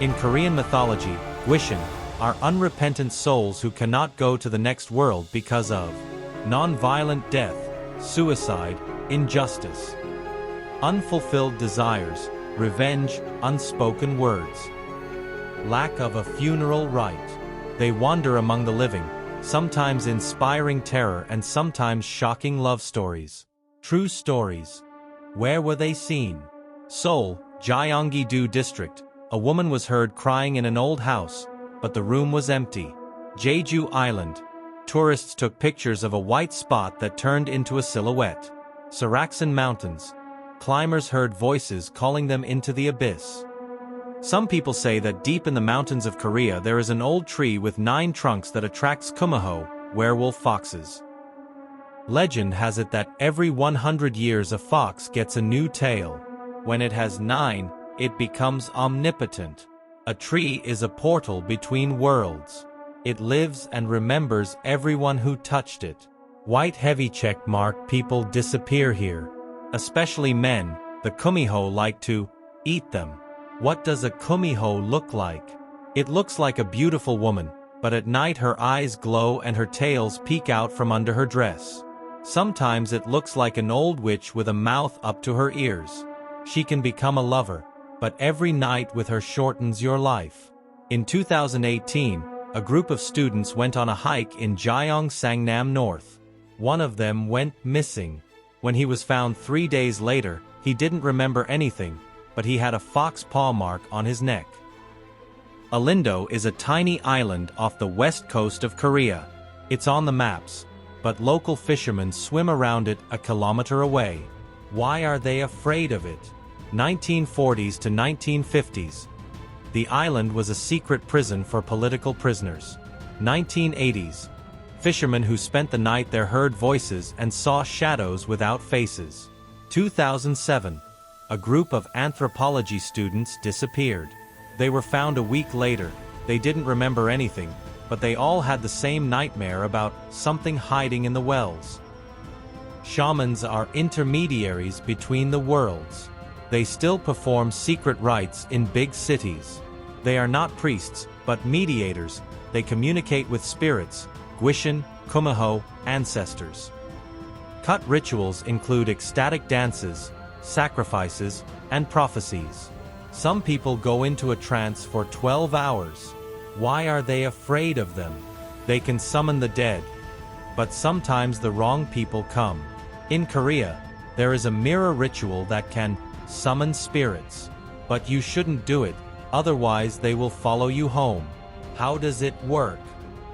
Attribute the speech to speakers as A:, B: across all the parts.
A: In Korean mythology, gwisim are unrepentant souls who cannot go to the next world because of non-violent death, suicide, injustice, unfulfilled desires, revenge, unspoken words, lack of a funeral rite. They wander among the living, sometimes inspiring terror and sometimes shocking love stories. True stories. Where were they seen? Seoul, Gyeonggi-do District. A woman was heard crying in an old house, but the room was empty. Jeju Island. Tourists took pictures of a white spot that turned into a silhouette. Saraksan Mountains. Climbers heard voices calling them into the abyss. Some people say that deep in the mountains of Korea there is an old tree with 9 trunks that attracts kumaho, werewolf foxes. Legend has it that every 100 years a fox gets a new tail. When it has 9, it becomes omnipotent. A tree is a portal between worlds. It lives and remembers everyone who touched it. White heavy check mark people disappear here. Especially men, the kumiho like to eat them. What does a kumiho look like? It looks like a beautiful woman, but at night her eyes glow and her tails peek out from under her dress. Sometimes it looks like an old witch with a mouth up to her ears. She can become a lover, but every night with her shortens your life. In 2018, a group of students went on a hike in Gyeongsangnam North. One of them went missing. When he was found 3 days later, he didn't remember anything, but he had a fox paw mark on his neck. Alindo is a tiny island off the west coast of Korea. It's on the maps, but local fishermen swim around it a kilometer away. Why are they afraid of it? 1940s to 1950s. The island was a secret prison for political prisoners. 1980s. Fishermen who spent the night there heard voices and saw shadows without faces. 2007. A group of anthropology students disappeared. They were found a week later. They didn't remember anything, but they all had the same nightmare about something hiding in the wells. Shamans are intermediaries between the worlds. They still perform secret rites in big cities. They are not priests, but mediators. They communicate with spirits, gwisim, kumaho, ancestors. Cut rituals include ecstatic dances, sacrifices, and prophecies. Some people go into a trance for 12 hours. Why are they afraid of them? They can summon the dead. But sometimes the wrong people come. In Korea, there is a mirror ritual that can summon spirits. But you shouldn't do it, otherwise they will follow you home. How does it work?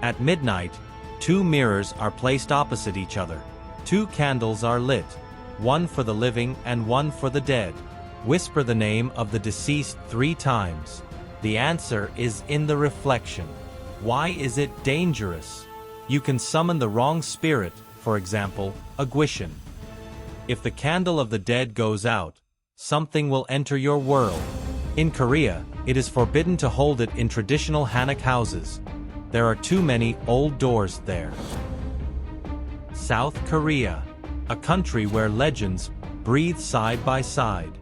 A: At midnight, 2 mirrors are placed opposite each other. 2 candles are lit, one for the living and one for the dead. Whisper the name of the deceased 3 times. The answer is in the reflection. Why is it dangerous? You can summon the wrong spirit, for example, a gwisim. If the candle of the dead goes out, something will enter your world. In Korea, it is forbidden to hold it in traditional Hanok houses. There are too many old doors there. South Korea, a country where legends breathe side by side.